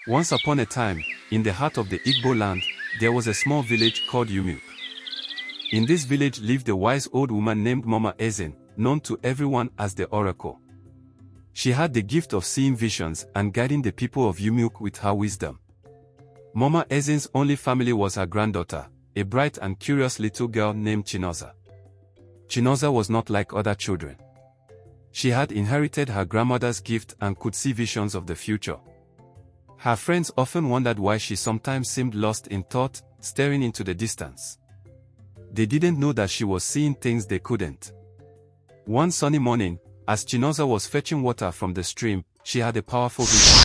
Once upon a time, in the heart of the Igbo land, there was a small village called Yumuk. In this village lived a wise old woman named Mama Ezen, known to everyone as the Oracle. She had the gift of seeing visions and guiding the people of Yumuk with her wisdom. Mama Ezen's only family was her granddaughter, a bright and curious little girl named Chinoza. Chinoza was not like other children. She had inherited her grandmother's gift and could see visions of the future. Her friends often wondered why she sometimes seemed lost in thought, staring into the distance. They didn't know that she was seeing things they couldn't. One sunny morning, as Chinoza was fetching water from the stream, she had a powerful vision.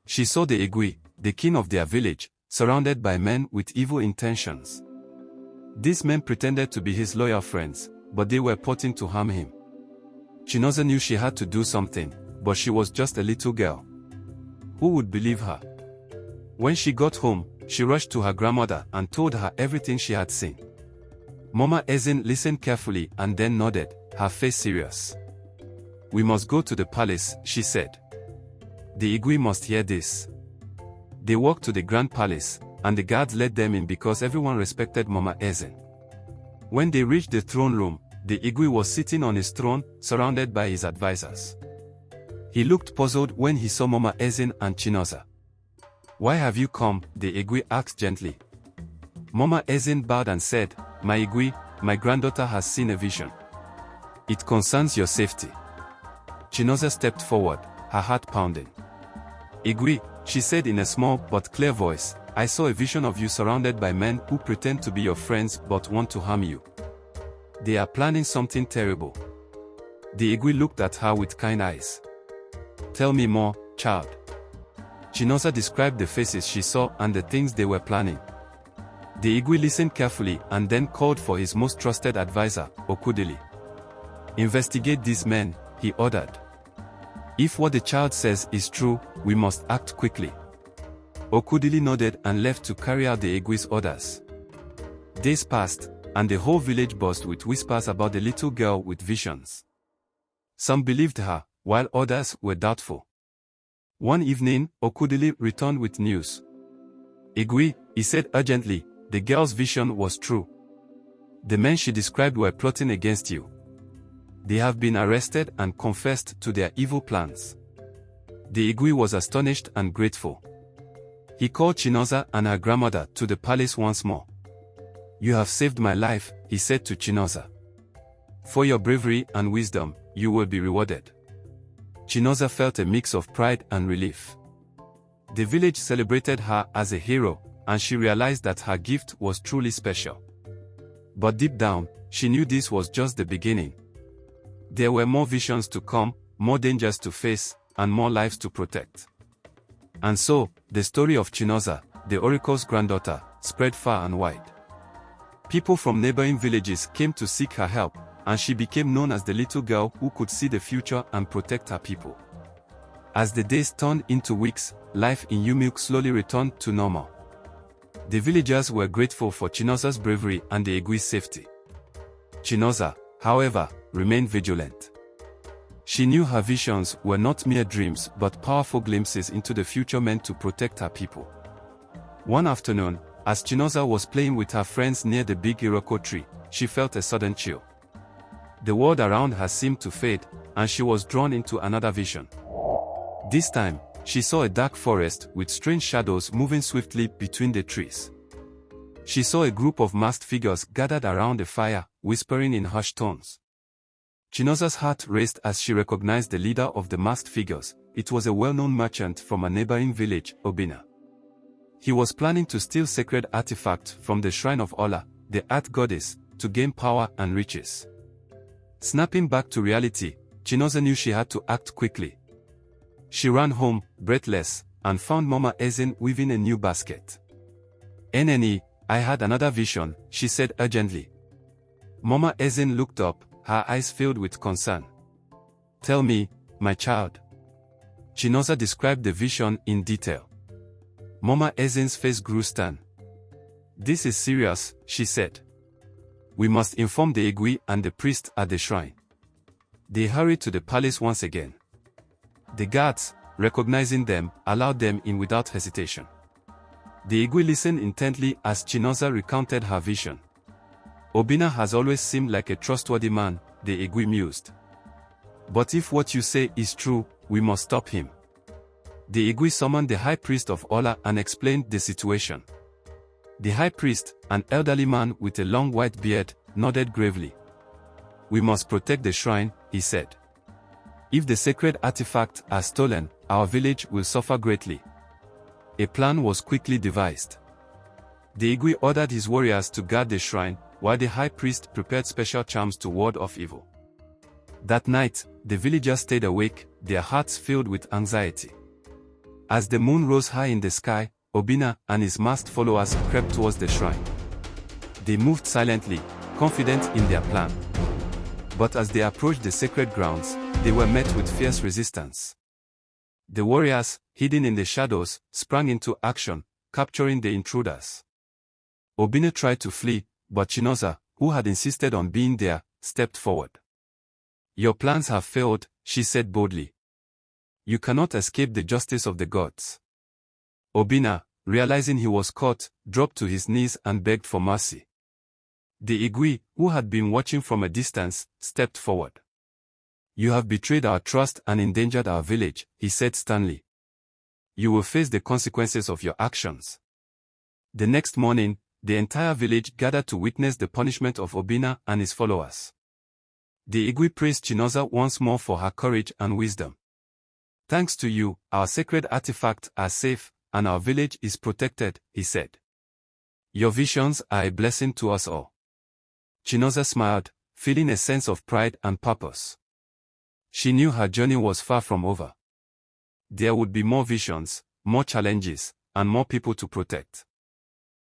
She saw the Igwe, the king of their village, surrounded by men with evil intentions. These men pretended to be his loyal friends, but they were plotting to harm him. Chinoza knew she had to do something, but she was just a little girl. Who would believe her? When she got home, she rushed to her grandmother and told her everything she had seen. Mama Ezen listened carefully and then nodded, her face serious. "We must go to the palace," she said. "The Igwe must hear this." They walked to the grand palace, and the guards let them in because everyone respected Mama Ezen. When they reached the throne room, the Igwe was sitting on his throne, surrounded by his advisors. He looked puzzled when he saw Mama Ezen and Chinoza. "Why have you come?" the Igwe asked gently. Mama Ezen bowed and said, "My Igwe, my granddaughter has seen a vision. It concerns your safety." Chinoza stepped forward, her heart pounding. "Igwe," she said in a small but clear voice, "I saw a vision of you surrounded by men who pretend to be your friends but want to harm you. They are planning something terrible." The Igwe looked at her with kind eyes. "Tell me more, child." Chinoza described the faces she saw and the things they were planning. The Igwe listened carefully and then called for his most trusted advisor, Okudili. "Investigate these men," he ordered. "If what the child says is true, we must act quickly." Okudili nodded and left to carry out the Igwe's orders. Days passed, and the whole village buzzed with whispers about the little girl with visions. Some believed her, while others were doubtful. One evening, Okudili returned with news. "Igwe," he said urgently, "the girl's vision was true. The men she described were plotting against you. They have been arrested and confessed to their evil plans." The Igwe was astonished and grateful. He called Chinoza and her grandmother to the palace once more. "You have saved my life," he said to Chinoza. "For your bravery and wisdom, you will be rewarded." Chinoza felt a mix of pride and relief. The village celebrated her as a hero, and she realized that her gift was truly special. But deep down, she knew this was just the beginning. There were more visions to come, more dangers to face, and more lives to protect. And so, the story of Chinoza, the oracle's granddaughter, spread far and wide. People from neighboring villages came to seek her help, and she became known as the little girl who could see the future and protect her people. As the days turned into weeks, life in Yumuk slowly returned to normal. The villagers were grateful for Chinoza's bravery and the Igwe's safety. Chinoza, however, remained vigilant. She knew her visions were not mere dreams but powerful glimpses into the future meant to protect her people. One afternoon, as Chinoza was playing with her friends near the big Iroko tree, she felt a sudden chill. The world around her seemed to fade, and she was drawn into another vision. This time, she saw a dark forest with strange shadows moving swiftly between the trees. She saw a group of masked figures gathered around a fire, whispering in hushed tones. Chinoza's heart raced as she recognized the leader of the masked figures. It was a well-known merchant from a neighboring village, Obina. He was planning to steal sacred artifacts from the shrine of Ola, the earth goddess, to gain power and riches. Snapping back to reality, Chinoza knew she had to act quickly. She ran home, breathless, and found Mama Ezen weaving a new basket. "Eneni, I had another vision," she said urgently. Mama Ezen looked up, her eyes filled with concern. "Tell me, my child." Chinoza described the vision in detail. Mama Ezen's face grew stern. "This is serious," she said. "We must inform the Igwe and the priest at the shrine." They hurried to the palace once again. The guards, recognizing them, allowed them in without hesitation. The Igwe listened intently as Chinoza recounted her vision. Obinna has always seemed like a trustworthy man, the Igwe mused. But if what you say is true, we must stop him. The Igwe summoned the high priest of Ola and explained the situation. The high priest, an elderly man with a long white beard, nodded gravely. We must protect the shrine, he said. If the sacred artifacts are stolen, our village will suffer greatly. A plan was quickly devised. The Igwe ordered his warriors to guard the shrine, while the high priest prepared special charms to ward off evil. That night, the villagers stayed awake, their hearts filled with anxiety. As the moon rose high in the sky, Obinna and his masked followers crept towards the shrine. They moved silently, confident in their plan. But as they approached the sacred grounds, they were met with fierce resistance. The warriors, hidden in the shadows, sprang into action, capturing the intruders. Obinna tried to flee, but Chinoza, who had insisted on being there, stepped forward. Your plans have failed, she said boldly. You cannot escape the justice of the gods. Obinna, realizing he was caught, dropped to his knees and begged for mercy. The Igwe, who had been watching from a distance, stepped forward. You have betrayed our trust and endangered our village, he said sternly. You will face the consequences of your actions. The next morning, the entire village gathered to witness the punishment of Obinna and his followers. The Igwe praised Chinoza once more for her courage and wisdom. Thanks to you, our sacred artifacts are safe, and our village is protected, he said. Your visions are a blessing to us all. Chinoza smiled, feeling a sense of pride and purpose. She knew her journey was far from over. There would be more visions, more challenges, and more people to protect.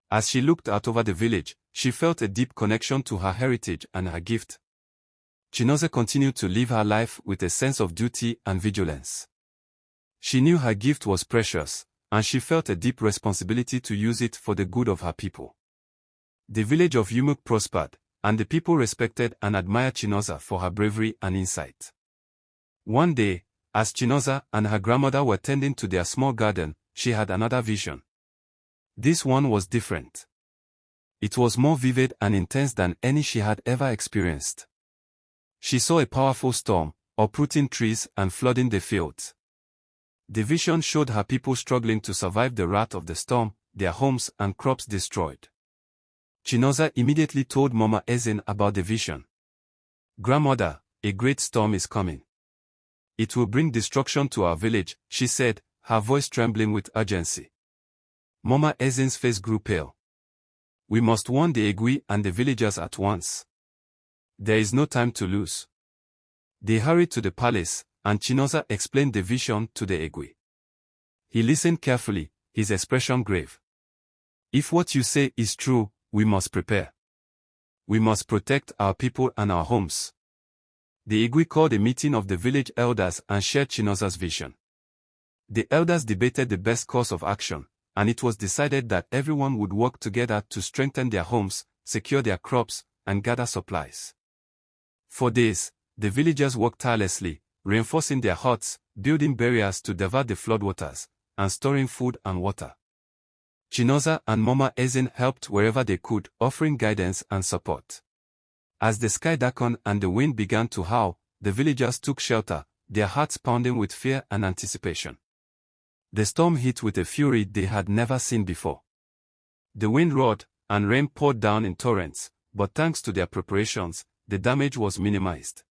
As she looked out over the village, she felt a deep connection to her heritage and her gift. Chinoza continued to live her life with a sense of duty and vigilance. She knew her gift was precious, and she felt a deep responsibility to use it for the good of her people. The village of Yumuk prospered, and the people respected and admired Chinoza for her bravery and insight. One day, as Chinoza and her grandmother were tending to their small garden, she had another vision. This one was different. It was more vivid and intense than any she had ever experienced. She saw a powerful storm, uprooting trees and flooding the fields. The vision showed her people struggling to survive the wrath of the storm, their homes and crops destroyed. Chinoza immediately told Mama Ezen about the vision. Grandmother, a great storm is coming. It will bring destruction to our village, she said, her voice trembling with urgency. Mama Ezen's face grew pale. We must warn the Igwe and the villagers at once. There is no time to lose. They hurried to the palace, and Chinoza explained the vision to the Igwe. He listened carefully, his expression grave. If what you say is true, we must prepare. We must protect our people and our homes. The Igwe called a meeting of the village elders and shared Chinoza's vision. The elders debated the best course of action, and it was decided that everyone would work together to strengthen their homes, secure their crops, and gather supplies. For days, the villagers worked tirelessly, reinforcing their huts, building barriers to divert the floodwaters, and storing food and water. Chinoza and Mama Ezen helped wherever they could, offering guidance and support. As the sky darkened and the wind began to howl, the villagers took shelter, their hearts pounding with fear and anticipation. The storm hit with a fury they had never seen before. The wind roared, and rain poured down in torrents, but thanks to their preparations, the damage was minimized.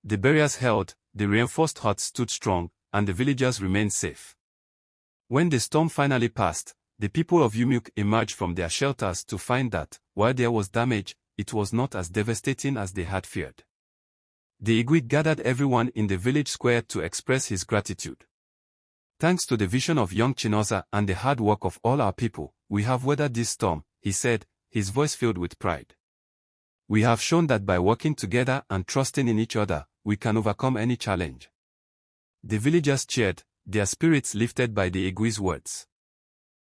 The barriers held, the reinforced huts stood strong, and the villagers remained safe. When the storm finally passed, the people of Yumuk emerged from their shelters to find that, while there was damage, it was not as devastating as they had feared. The Igwe gathered everyone in the village square to express his gratitude. Thanks to the vision of young Chinoza and the hard work of all our people, we have weathered this storm, he said, his voice filled with pride. We have shown that by working together and trusting in each other, we can overcome any challenge. The villagers cheered, their spirits lifted by the Igwe's words.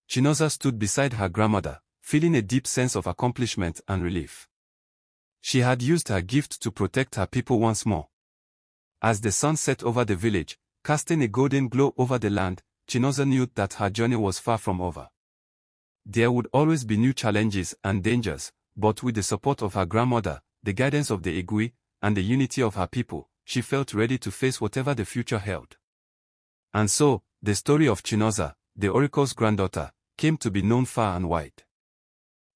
Chinoza stood beside her grandmother, feeling a deep sense of accomplishment and relief. She had used her gift to protect her people once more. As the sun set over the village, Casting a golden glow over the land, Chinoza knew that her journey was far from over. There would always be new challenges and dangers, but with the support of her grandmother, the guidance of the Igwe, and the unity of her people, she felt ready to face whatever the future held. And so, the story of Chinoza, the oracle's granddaughter, came to be known far and wide.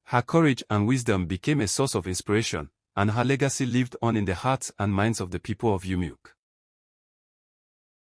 Her courage and wisdom became a source of inspiration, and her legacy lived on in the hearts and minds of the people of Yumuk.